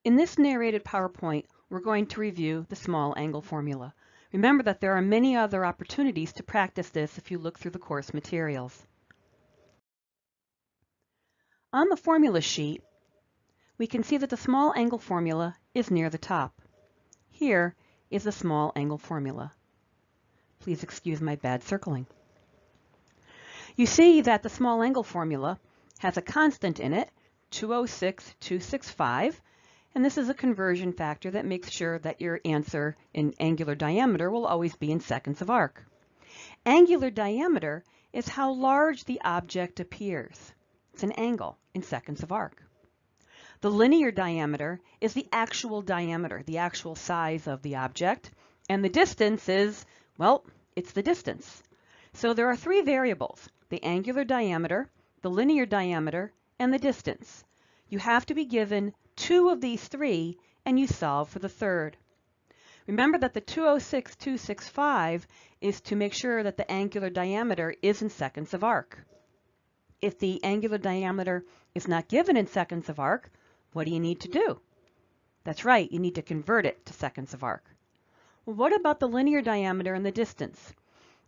In this narrated PowerPoint, we're going to review the small angle formula. Remember that there are many other opportunities to practice this if you look through the course materials. On the formula sheet, we can see that the small angle formula is near the top. Here is the small angle formula. Please excuse my bad circling. You see that the small angle formula has a constant in it, 206,265, and this is a conversion factor that makes sure that your answer in angular diameter will always be in seconds of arc. Angular diameter is how large the object appears. It's an angle in seconds of arc. The linear diameter is the actual diameter, the actual size of the object, and the distance is, well, it's the distance. So there are three variables: the angular diameter, the linear diameter, and the distance. You have to be given two of these three, and you solve for the third. Remember that the 206,265 is to make sure that the angular diameter is in seconds of arc. If the angular diameter is not given in seconds of arc, what do you need to do? That's right, you need to convert it to seconds of arc. Well, what about the linear diameter and the distance?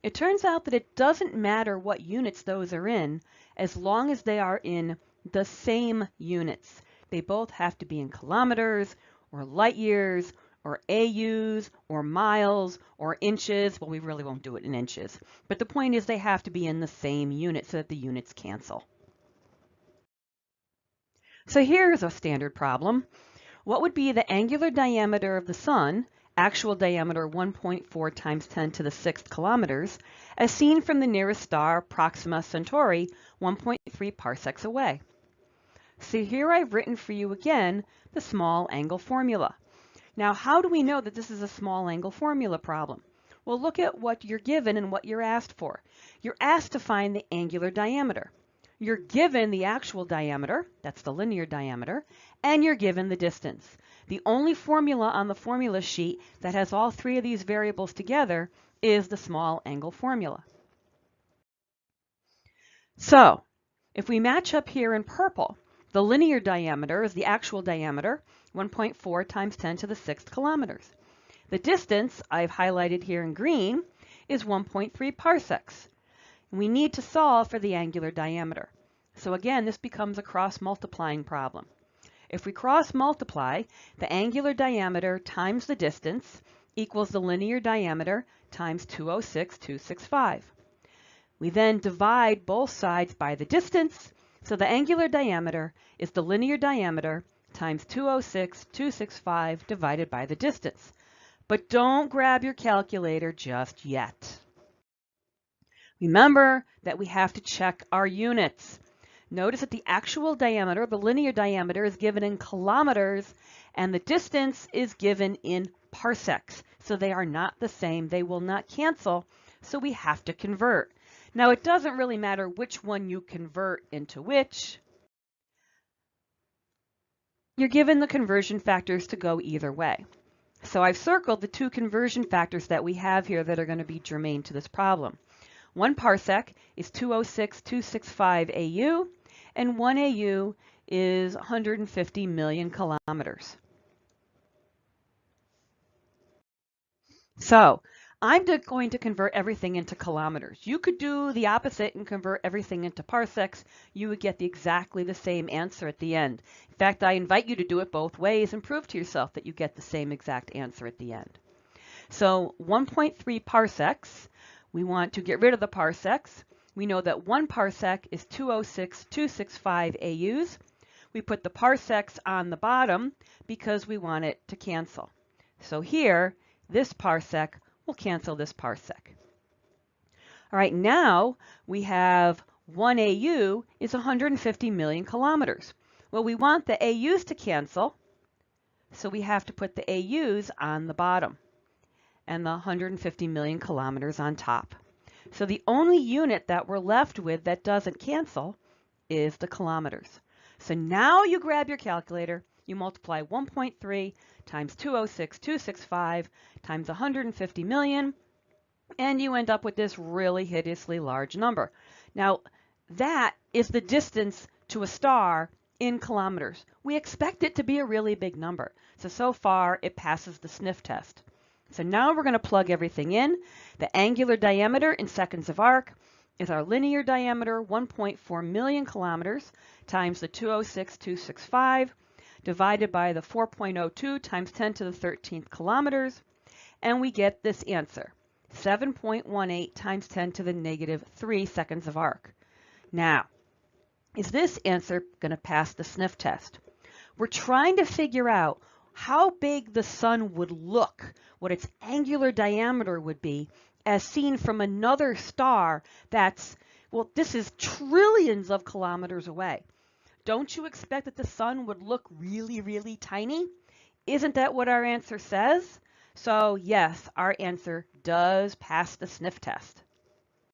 It turns out that it doesn't matter what units those are in, as long as they are in the same units. They both have to be in kilometers, or light years, or AUs, or miles, or inches. Well, we really won't do it in inches. But the point is they have to be in the same unit so that the units cancel. So here's a standard problem. What would be the angular diameter of the sun, actual diameter 1.4 times 10 to the 6th kilometers, as seen from the nearest star, Proxima Centauri, 1.3 parsecs away? So here I've written for you again the small angle formula. Now, how do we know that this is a small angle formula problem? Well, look at what you're given and what you're asked for. You're asked to find the angular diameter. You're given the actual diameter, that's the linear diameter, and you're given the distance. The only formula on the formula sheet that has all three of these variables together is the small angle formula. So, if we match up here in purple, the linear diameter is the actual diameter, 1.4 times 10 to the 6th kilometers. The distance, I've highlighted here in green, is 1.3 parsecs. We need to solve for the angular diameter. So again, this becomes a cross-multiplying problem. If we cross-multiply, the angular diameter times the distance equals the linear diameter times 206,265. We then divide both sides by the distance, so the angular diameter is the linear diameter times 206,265 divided by the distance. But don't grab your calculator just yet. Remember that we have to check our units. Notice that the actual diameter, the linear diameter, is given in kilometers, and the distance is given in parsecs. So they are not the same. They will not cancel, so we have to convert. Now, it doesn't really matter which one you convert into which. You're given the conversion factors to go either way. So I've circled the two conversion factors that we have here that are going to be germane to this problem. 1 parsec is 206,265 AU, and 1 AU is 150 million kilometers. So I'm going to convert everything into kilometers. You could do the opposite and convert everything into parsecs. You would get exactly the same answer at the end. In fact, I invite you to do it both ways and prove to yourself that you get the same exact answer at the end. So 1.3 parsecs, we want to get rid of the parsecs. We know that 1 parsec is 206,265 AUs. We put the parsecs on the bottom because we want it to cancel. So here, this parsec will cancel this parsec. All right, now we have 1 AU is 150 million kilometers. Well, we want the AUs to cancel, so we have to put the AUs on the bottom and the 150 million kilometers on top. So the only unit that we're left with that doesn't cancel is the kilometers. So now you grab your calculator, you multiply 1.3 times 206,265 times 150 million, and you end up with this really hideously large number. Now, that is the distance to a star in kilometers. We expect it to be a really big number. So far it passes the sniff test. So now we're going to plug everything in. The angular diameter in seconds of arc is our linear diameter, 1.4 million kilometers, times the 206,265, divided by the 4.02 times 10 to the 13th kilometers, and we get this answer, 7.18 times 10 to the negative 3 seconds of arc. Now, is this answer going to pass the sniff test? We're trying to figure out how big the sun would look, what its angular diameter would be, as seen from another star that's, well, this is trillions of kilometers away. Don't you expect that the sun would look really, really tiny? Isn't that what our answer says? So yes, our answer does pass the sniff test.